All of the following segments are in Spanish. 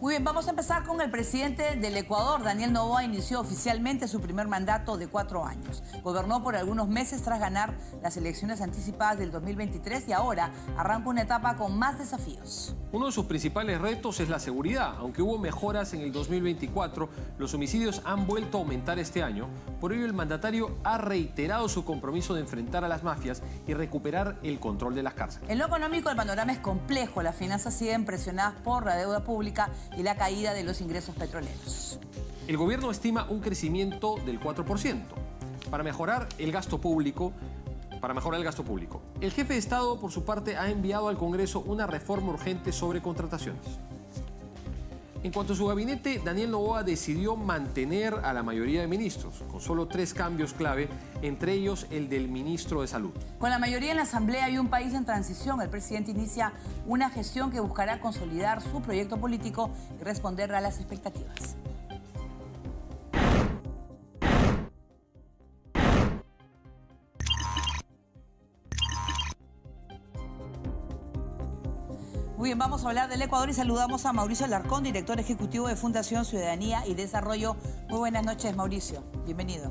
Muy bien, vamos a empezar con el presidente del Ecuador. Daniel Noboa inició oficialmente su primer mandato de 4 años. Gobernó por algunos meses tras ganar las elecciones anticipadas del 2023 y ahora arranca una etapa con más desafíos. Uno de sus principales retos es la seguridad. Aunque hubo mejoras en el 2024, los homicidios han vuelto a aumentar este año. Por ello, el mandatario ha reiterado su compromiso de enfrentar a las mafias y recuperar el control de las cárceles. En lo económico, el panorama es complejo. Las finanzas siguen presionadas por la deuda pública y la caída de los ingresos petroleros. El gobierno estima un crecimiento del 4% para mejorar el gasto público. El jefe de Estado, por su parte, ha enviado al Congreso una reforma urgente sobre contrataciones. En cuanto a su gabinete, Daniel Noboa decidió mantener a la mayoría de ministros, con solo 3 cambios clave, entre ellos el del ministro de Salud. Con la mayoría en la Asamblea y un país en transición, el presidente inicia una gestión que buscará consolidar su proyecto político y responder a las expectativas. Muy bien, vamos a hablar del Ecuador y saludamos a Mauricio Alarcón, director ejecutivo de Fundación Ciudadanía y Desarrollo. Muy buenas noches, Mauricio. Bienvenido.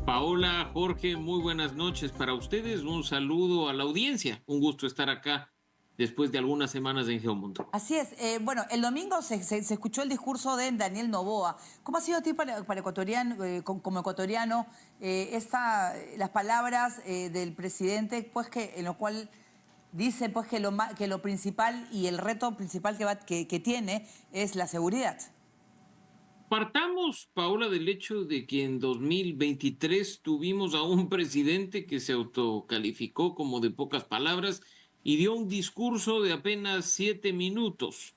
Paola, Jorge, muy buenas noches para ustedes. Un saludo a la audiencia. Un gusto estar acá después de algunas semanas en Geomundo. Así es. Bueno, el domingo se escuchó el discurso de Daniel Noboa. ¿Cómo ha sido a ti para ecuatoriano, como ecuatoriano las palabras del presidente, pues en lo cual dice pues que lo principal y el reto principal que tiene es la seguridad? Partamos, Paola, del hecho de que en 2023 tuvimos a un presidente que se autocalificó como de pocas palabras y dio un discurso de apenas 7 minutos,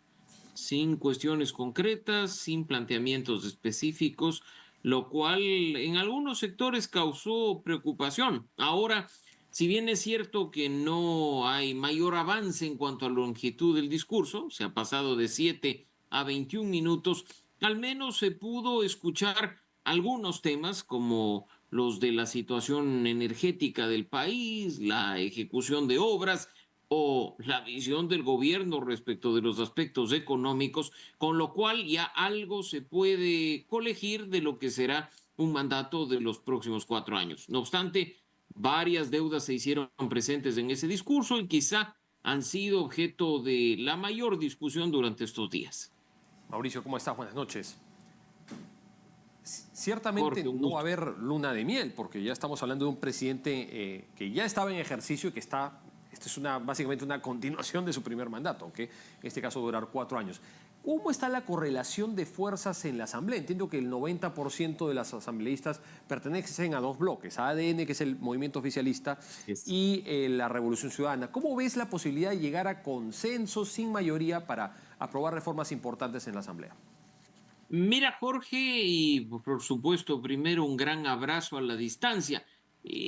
sin cuestiones concretas, sin planteamientos específicos, lo cual en algunos sectores causó preocupación. Ahora, si bien es cierto que no hay mayor avance en cuanto a la longitud del discurso, se ha pasado de 7 a 21 minutos, al menos se pudo escuchar algunos temas como los de la situación energética del país, la ejecución de obras o la visión del gobierno respecto de los aspectos económicos, con lo cual ya algo se puede colegir de lo que será un mandato de los próximos 4 años. No obstante, varias deudas se hicieron presentes en ese discurso y quizá han sido objeto de la mayor discusión durante estos días. Mauricio, ¿cómo estás? Buenas noches. Ciertamente Jorge, no va a haber luna de miel, porque ya estamos hablando de un presidente que ya estaba en ejercicio y que está... Esto es básicamente una continuación de su primer mandato, aunque en este caso durar 4 años. ¿Cómo está la correlación de fuerzas en la Asamblea? Entiendo que el 90% de las asambleístas pertenecen a 2 bloques, a ADN, que es el movimiento oficialista, y la Revolución Ciudadana. ¿Cómo ves la posibilidad de llegar a consensos sin mayoría para aprobar reformas importantes en la Asamblea? Mira, Jorge, y por supuesto, primero un gran abrazo a la distancia.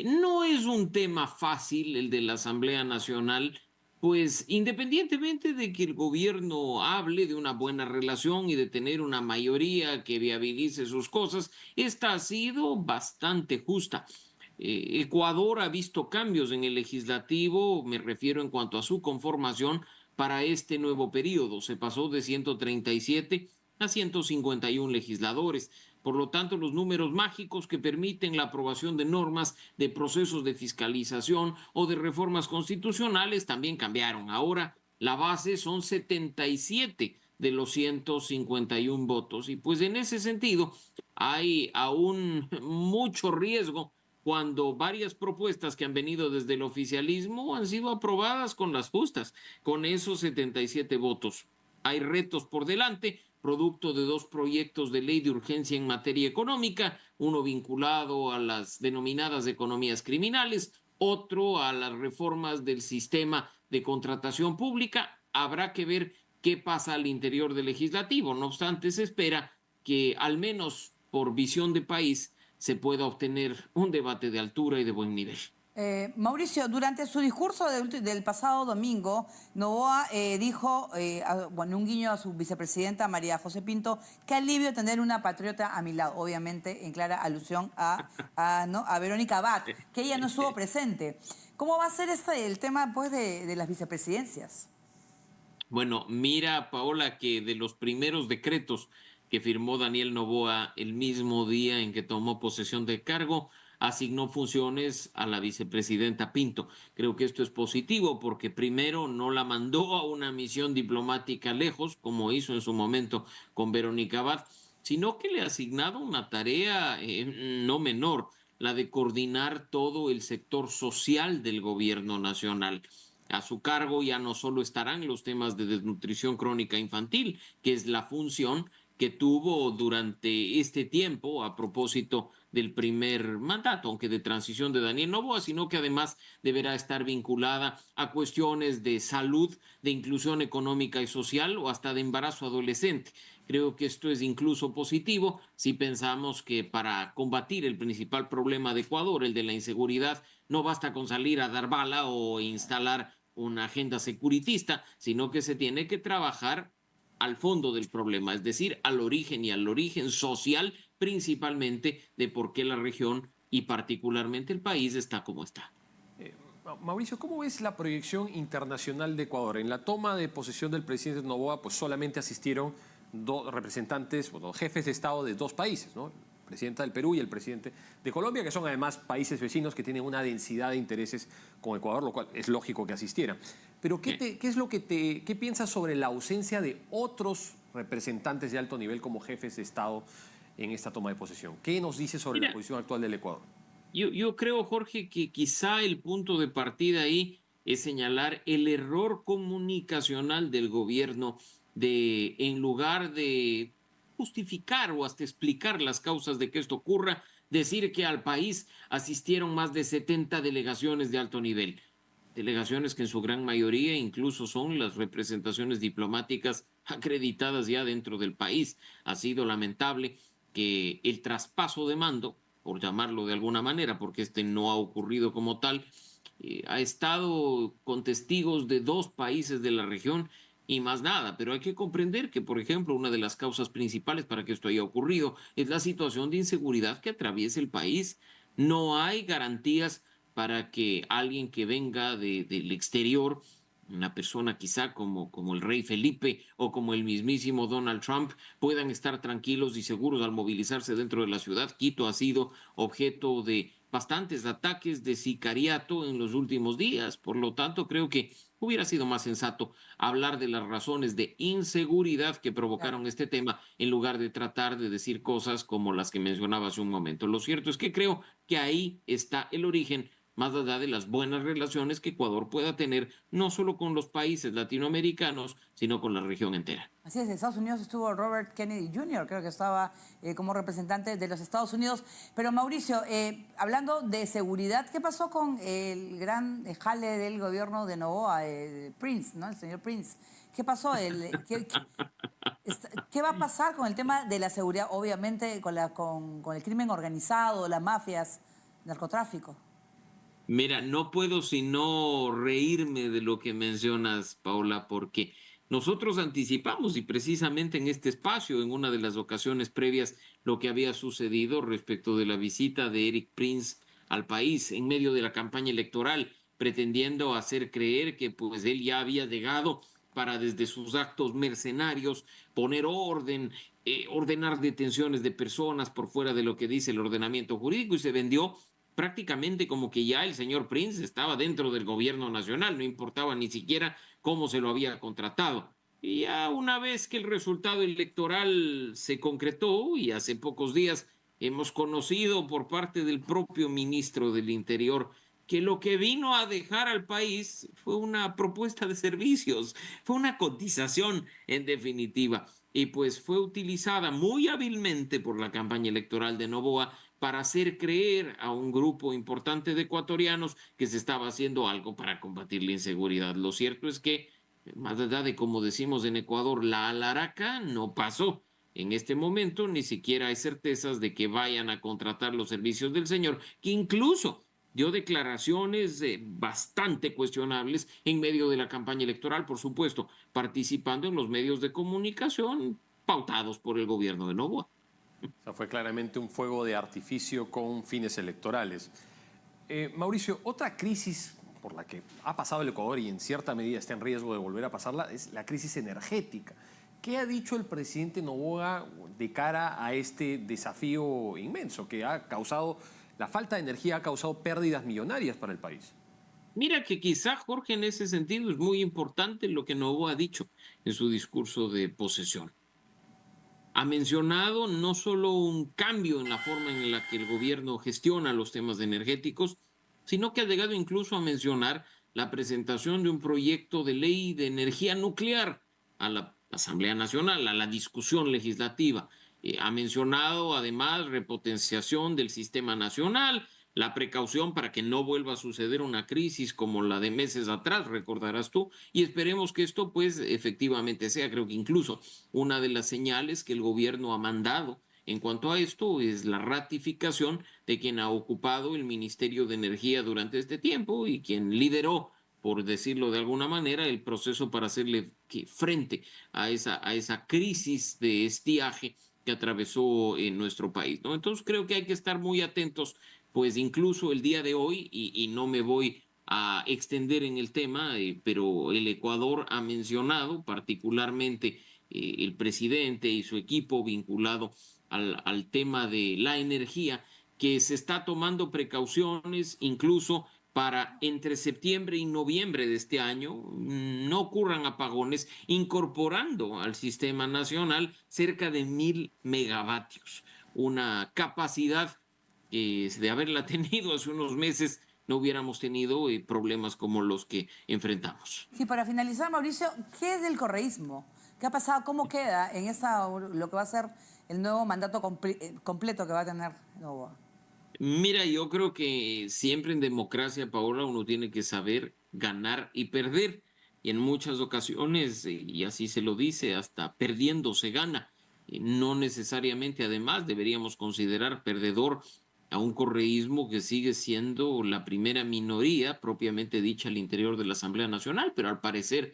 No es un tema fácil el de la Asamblea Nacional, pues independientemente de que el gobierno hable de una buena relación y de tener una mayoría que viabilice sus cosas, esta ha sido bastante justa. Ecuador ha visto cambios en el legislativo, me refiero en cuanto a su conformación para este nuevo periodo. Se pasó de 137 a 151 legisladores. Por lo tanto, los números mágicos que permiten la aprobación de normas, de procesos de fiscalización o de reformas constitucionales también cambiaron. Ahora la base son 77 de los 151 votos. Y pues en ese sentido hay aún mucho riesgo cuando varias propuestas que han venido desde el oficialismo han sido aprobadas con las justas, con esos 77 votos. Hay retos por delante, producto de 2 proyectos de ley de urgencia en materia económica, uno vinculado a las denominadas economías criminales, otro a las reformas del sistema de contratación pública. Habrá que ver qué pasa al interior del legislativo. No obstante, se espera que al menos por visión de país se pueda obtener un debate de altura y de buen nivel. Mauricio, durante su discurso del pasado domingo, Noboa dijo, un guiño a su vicepresidenta María José Pinto, qué alivio tener una patriota a mi lado, obviamente en clara alusión a Verónica Abad, que ella no estuvo presente. ¿Cómo va a ser el tema pues, de las vicepresidencias? Bueno, mira, Paola, que de los primeros decretos que firmó Daniel Noboa el mismo día en que tomó posesión del cargo, asignó funciones a la vicepresidenta Pinto. Creo que esto es positivo porque primero no la mandó a una misión diplomática lejos, como hizo en su momento con Verónica Abad, sino que le ha asignado una tarea no menor, la de coordinar todo el sector social del gobierno nacional. A su cargo ya no solo estarán los temas de desnutrición crónica infantil, que es la función que tuvo durante este tiempo a propósito del primer mandato, aunque de transición de Daniel Noboa, sino que además deberá estar vinculada a cuestiones de salud, de inclusión económica y social o hasta de embarazo adolescente. Creo que esto es incluso positivo si pensamos que para combatir el principal problema de Ecuador, el de la inseguridad, no basta con salir a dar bala o instalar una agenda securitista, sino que se tiene que trabajar al fondo del problema, es decir, al origen y al origen social principalmente de por qué la región y particularmente el país está como está. Mauricio, ¿cómo ves la proyección internacional de Ecuador? En la toma de posesión del presidente Noboa, pues solamente asistieron dos representantes, bueno, jefes de Estado de dos países, ¿no? La presidenta del Perú y el presidente de Colombia, que son además países vecinos que tienen una densidad de intereses con Ecuador, lo cual es lógico que asistieran. Pero ¿qué piensas sobre la ausencia de otros representantes de alto nivel como jefes de Estado en esta toma de posesión? ¿Qué nos dice sobre la Mira, posición actual del Ecuador? yo creo, Jorge, que quizá el punto de partida ahí es señalar el error comunicacional del gobierno de, en lugar de justificar o hasta explicar las causas de que esto ocurra, decir que al país asistieron más de 70 delegaciones de alto nivel. Delegaciones que en su gran mayoría incluso son las representaciones diplomáticas acreditadas ya dentro del país. Ha sido lamentable que el traspaso de mando, por llamarlo de alguna manera, porque este no ha ocurrido como tal, ha estado con testigos de dos países de la región y más nada, pero hay que comprender que, por ejemplo, una de las causas principales para que esto haya ocurrido es la situación de inseguridad que atraviesa el país. No hay garantías para que alguien que venga del exterior, una persona quizá como el rey Felipe o como el mismísimo Donald Trump, puedan estar tranquilos y seguros al movilizarse dentro de la ciudad. Quito ha sido objeto de bastantes ataques de sicariato en los últimos días. Por lo tanto, creo que hubiera sido más sensato hablar de las razones de inseguridad que Claro. provocaron este tema en lugar de tratar de decir cosas como las que mencionaba hace un momento. Lo cierto es que creo que ahí está el origen más allá de las buenas relaciones que Ecuador pueda tener no solo con los países latinoamericanos, sino con la región entera. Así es, en Estados Unidos estuvo Robert Kennedy Jr., creo que estaba como representante de los Estados Unidos. Pero Mauricio, hablando de seguridad, ¿qué pasó con el gran jale del gobierno de Noboa, Prince, ¿no? El señor Prince? ¿Qué pasó? ¿Qué va a pasar con el tema de la seguridad? Obviamente con el crimen organizado, las mafias, narcotráfico. Mira, no puedo sino reírme de lo que mencionas, Paula, porque nosotros anticipamos y precisamente en este espacio, en una de las ocasiones previas, lo que había sucedido respecto de la visita de Eric Prince al país en medio de la campaña electoral, pretendiendo hacer creer que pues él ya había llegado para desde sus actos mercenarios poner orden, ordenar detenciones de personas por fuera de lo que dice el ordenamiento jurídico y se vendió prácticamente como que ya el señor Prince estaba dentro del gobierno nacional, no importaba ni siquiera cómo se lo había contratado. Y ya una vez que el resultado electoral se concretó y hace pocos días hemos conocido por parte del propio ministro del Interior que lo que vino a dejar al país fue una propuesta de servicios, fue una cotización en definitiva, y pues fue utilizada muy hábilmente por la campaña electoral de Noboa para hacer creer a un grupo importante de ecuatorianos que se estaba haciendo algo para combatir la inseguridad. Lo cierto es que, más allá de como decimos en Ecuador, la alaraca no pasó. En este momento ni siquiera hay certezas de que vayan a contratar los servicios del señor, que incluso dio declaraciones bastante cuestionables en medio de la campaña electoral, por supuesto, participando en los medios de comunicación pautados por el gobierno de Novoa. O sea, fue claramente un fuego de artificio con fines electorales. Mauricio, otra crisis por la que ha pasado el Ecuador y en cierta medida está en riesgo de volver a pasarla, es la crisis energética. ¿Qué ha dicho el presidente Noboa de cara a este desafío inmenso que ha causado, la falta de energía ha causado pérdidas millonarias para el país? Mira que quizá, Jorge, en ese sentido es muy importante lo que Noboa ha dicho en su discurso de posesión. Ha mencionado no solo un cambio en la forma en la que el gobierno gestiona los temas energéticos, sino que ha llegado incluso a mencionar la presentación de un proyecto de ley de energía nuclear a la Asamblea Nacional, a la discusión legislativa. Ha mencionado además repotenciación del sistema nacional, la precaución para que no vuelva a suceder una crisis como la de meses atrás, recordarás tú, y esperemos que esto pues efectivamente sea. Creo que incluso una de las señales que el gobierno ha mandado en cuanto a esto es la ratificación de quien ha ocupado el Ministerio de Energía durante este tiempo y quien lideró, por decirlo de alguna manera, el proceso para hacerle frente a esa crisis de estiaje que atravesó en nuestro país, ¿no? Entonces creo que hay que estar muy atentos, pues incluso el día de hoy, y no me voy a extender en el tema, pero el Ecuador ha mencionado particularmente el presidente y su equipo vinculado al tema de la energía, que se está tomando precauciones incluso para entre septiembre y noviembre de este año no ocurran apagones, incorporando al sistema nacional cerca de 1.000 megavatios, una capacidad que de haberla tenido hace unos meses no hubiéramos tenido problemas como los que enfrentamos. Sí, para finalizar, Mauricio, ¿qué es del correísmo? ¿Qué ha pasado? ¿Cómo queda en lo que va a ser el nuevo mandato completo que va a tener Noboa? Mira, yo creo que siempre en democracia, Paola, uno tiene que saber ganar y perder. Y en muchas ocasiones, y así se lo dice, hasta perdiendo se gana. No necesariamente, además, deberíamos considerar perdedor a un correísmo que sigue siendo la primera minoría propiamente dicha al interior de la Asamblea Nacional, pero al parecer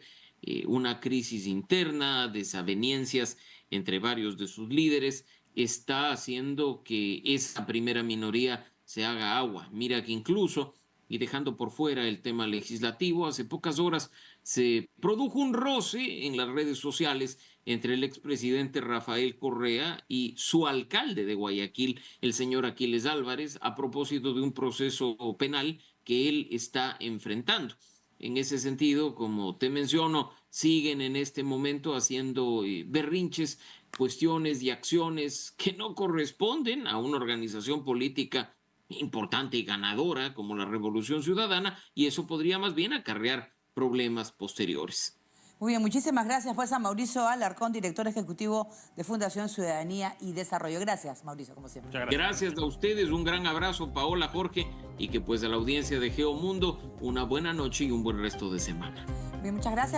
una crisis interna, desavenencias entre varios de sus líderes, está haciendo que esa primera minoría se haga agua. Mira que incluso, y dejando por fuera el tema legislativo, hace pocas horas se produjo un roce en las redes sociales entre el expresidente Rafael Correa y su alcalde de Guayaquil, el señor Aquiles Álvarez, a propósito de un proceso penal que él está enfrentando. En ese sentido, como te menciono, siguen en este momento haciendo berrinches, cuestiones y acciones que no corresponden a una organización política importante y ganadora como la Revolución Ciudadana, y eso podría más bien acarrear problemas posteriores. Muy bien, muchísimas gracias pues a Mauricio Alarcón, director ejecutivo de Fundación Ciudadanía y Desarrollo. Gracias, Mauricio, como siempre. Muchas gracias. Gracias a ustedes, un gran abrazo, Paola, Jorge, y que pues a la audiencia de Geomundo una buena noche y un buen resto de semana. Bien, muchas gracias.